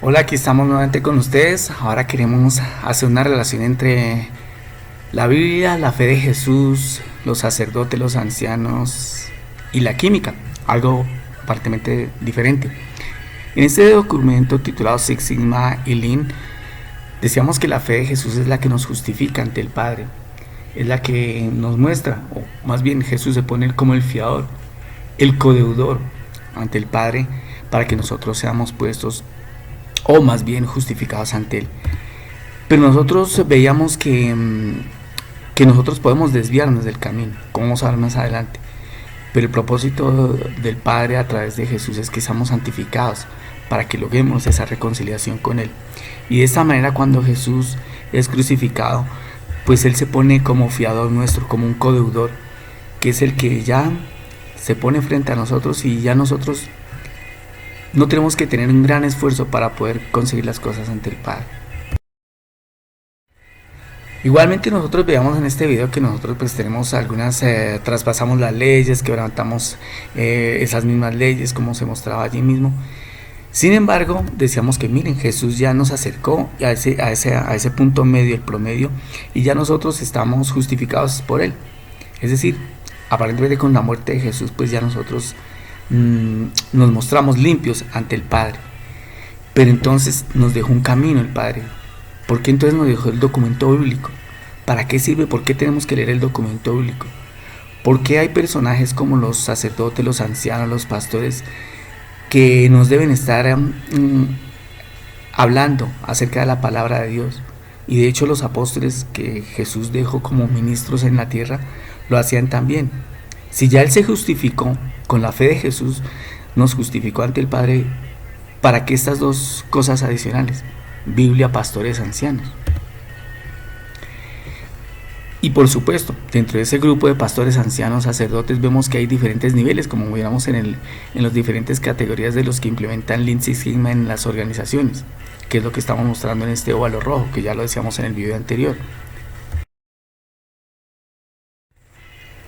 Hola, aquí estamos nuevamente con ustedes. Ahora queremos hacer una relación entre la Biblia, la fe de Jesús, los sacerdotes, los ancianos y la química, algo aparentemente diferente. En este documento titulado Six Sigma y Lean, decíamos que la fe de Jesús es la que nos justifica ante el Padre, es la que nos muestra, o más bien Jesús se pone como el fiador, el codeudor ante el Padre para que nosotros seamos puestos o más bien justificados ante Él. Pero nosotros veíamos que nosotros podemos desviarnos del camino, como vamos a ver más adelante. Pero el propósito del Padre a través de Jesús es que seamos santificados para que logremos esa reconciliación con Él. Y de esta manera cuando Jesús es crucificado, pues Él se pone como fiador nuestro, como un codeudor, que es el que ya se pone frente a nosotros y ya nosotros no tenemos que tener un gran esfuerzo para poder conseguir las cosas ante el Padre. Igualmente nosotros veamos en este video que nosotros pues tenemos algunas, traspasamos las leyes, quebrantamos esas mismas leyes como se mostraba allí mismo. Sin embargo, decíamos que miren, Jesús ya nos acercó a ese punto medio, el promedio, y ya nosotros estamos justificados por Él. Es decir, aparentemente con la muerte de Jesús pues ya nosotros nos mostramos limpios ante el Padre. Pero entonces nos dejó un camino el Padre. ¿Por qué entonces nos dejó el documento bíblico? ¿Para qué sirve? ¿Por qué tenemos que leer el documento bíblico? ¿Por qué hay personajes como los sacerdotes, los ancianos, los pastores que nos deben estar hablando acerca de la palabra de Dios? Y de hecho los apóstoles que Jesús dejó como ministros en la tierra lo hacían también. Si ya Él se justificó con la fe de Jesús, nos justificó ante el Padre, ¿para qué estas dos cosas adicionales? Biblia, pastores, ancianos. Y por supuesto, dentro de ese grupo de pastores, ancianos, sacerdotes, vemos que hay diferentes niveles, como viéramos en las diferentes categorías de los que implementan Lean Six Sigma en las organizaciones, que es lo que estamos mostrando en este óvalo rojo, que ya lo decíamos en el video anterior.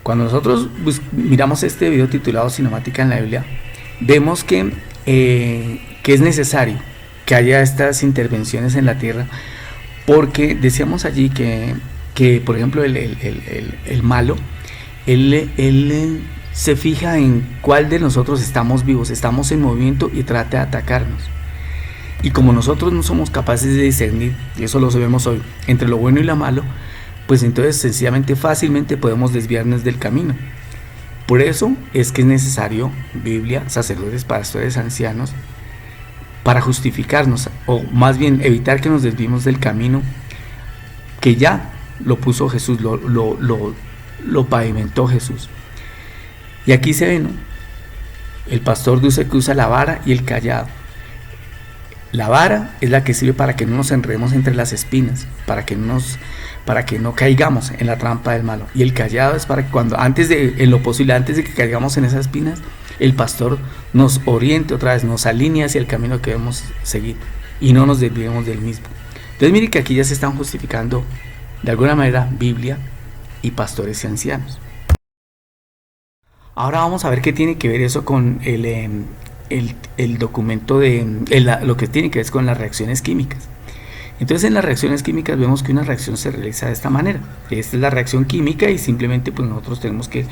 Cuando nosotros miramos este video titulado Cinemática en la Biblia, vemos que es necesario que haya estas intervenciones en la tierra, porque decíamos allí que por ejemplo, el malo, él se fija en cuál de nosotros estamos vivos, estamos en movimiento y trata de atacarnos. Y como nosotros no somos capaces de discernir, y eso lo sabemos hoy, entre lo bueno y lo malo, pues entonces sencillamente fácilmente podemos desviarnos del camino. Por eso es que es necesario Biblia, sacerdotes, pastores, ancianos, para justificarnos, o más bien evitar que nos desviemos del camino que ya lo puso Jesús, lo pavimentó Jesús. Y aquí se ve, ¿no? El pastor dice que usa la vara y el callado. La vara es la que sirve para que no nos enredemos entre las espinas, para que no caigamos en la trampa del malo. Y el callado es para que en lo posible, antes de que caigamos en esas espinas, el pastor nos oriente otra vez, nos alinee hacia el camino que debemos seguir y no nos desviemos del mismo. Entonces mire que aquí ya se están justificando de alguna manera Biblia y pastores y ancianos. Ahora vamos a ver qué tiene que ver eso con el documento lo que tiene que ver con las reacciones químicas. Entonces en las reacciones químicas vemos que una reacción se realiza de esta manera. Esta es la reacción química y simplemente pues nosotros tenemos que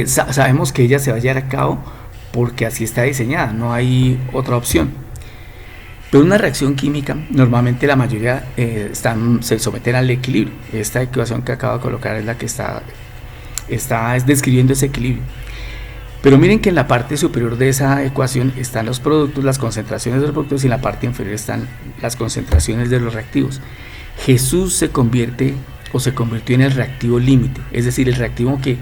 sabemos que ella se va a llevar a cabo porque así está diseñada, no hay otra opción. Pero una reacción química, normalmente la mayoría se someten al equilibrio. Esta ecuación que acabo de colocar es la que está describiendo ese equilibrio. Pero miren que en la parte superior de esa ecuación están los productos, las concentraciones de los productos, y en la parte inferior están las concentraciones de los reactivos. Jesús se convirtió en el reactivo límite, es decir, el reactivo que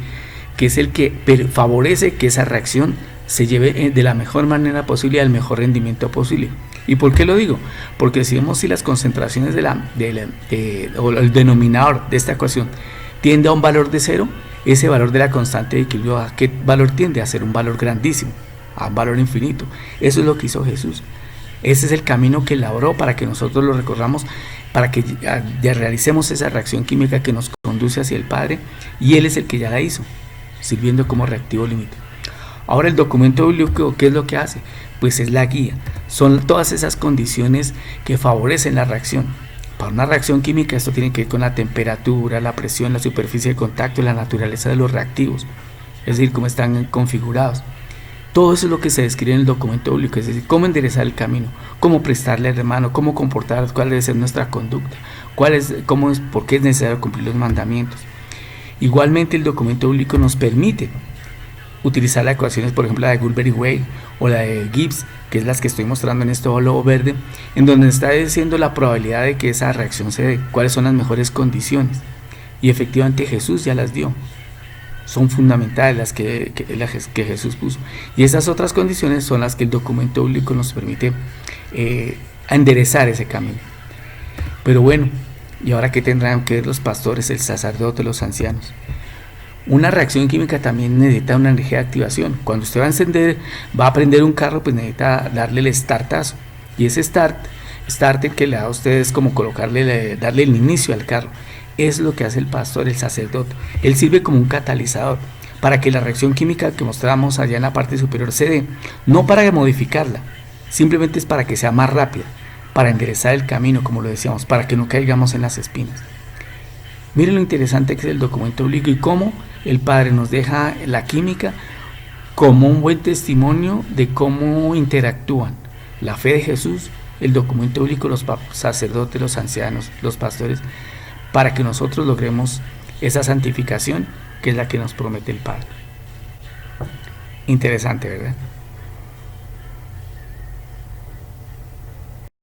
es el que favorece que esa reacción se lleve de la mejor manera posible al mejor rendimiento posible. ¿Y por qué lo digo? Porque si vemos si las concentraciones o el denominador de esta ecuación tiende a un valor de 0, ese valor de la constante de equilibrio, ¿a qué valor tiende? A ser un valor grandísimo, a un valor infinito. Eso es lo que hizo Jesús. Ese es el camino que elaboró para que nosotros lo recorramos, para que ya realicemos esa reacción química que nos conduce hacia el Padre, y Él es el que ya la hizo, sirviendo como reactivo límite. Ahora el documento bíblico, ¿qué es lo que hace? Pues es la guía. Son todas esas condiciones que favorecen la reacción. Para una reacción química esto tiene que ver con la temperatura, la presión, la superficie de contacto y la naturaleza de los reactivos, es decir, cómo están configurados. Todo eso es lo que se describe en el documento bíblico, es decir, cómo enderezar el camino, cómo prestarle al hermano, cómo comportar, cuál debe ser nuestra conducta, por qué es necesario cumplir los mandamientos. Igualmente el documento bíblico nos permite utilizar las ecuaciones, por ejemplo la de Gulbert-Way o la de Gibbs, que es las que estoy mostrando en este globo verde, en donde está diciendo la probabilidad de que esa reacción se dé, cuáles son las mejores condiciones, y efectivamente Jesús ya las dio. Son fundamentales las que Jesús puso, y esas otras condiciones son las que el documento bíblico nos permite enderezar ese camino. Pero bueno, ¿y ahora qué tendrán que ver los pastores, el sacerdote, los ancianos? Una reacción química también necesita una energía de activación. Cuando usted va a encender, va a prender un carro, pues necesita darle el startazo. Y ese starter que le da a usted es como darle el inicio al carro. Es lo que hace el pastor, el sacerdote. Él sirve como un catalizador para que la reacción química que mostramos allá en la parte superior se dé. No para modificarla, simplemente es para que sea más rápida, para enderezar el camino, como lo decíamos, para que no caigamos en las espinas. Miren lo interesante que es el documento bíblico y cómo el Padre nos deja la química como un buen testimonio de cómo interactúan la fe de Jesús, el documento bíblico, los sacerdotes, los ancianos, los pastores, para que nosotros logremos esa santificación que es la que nos promete el Padre. Interesante, ¿verdad?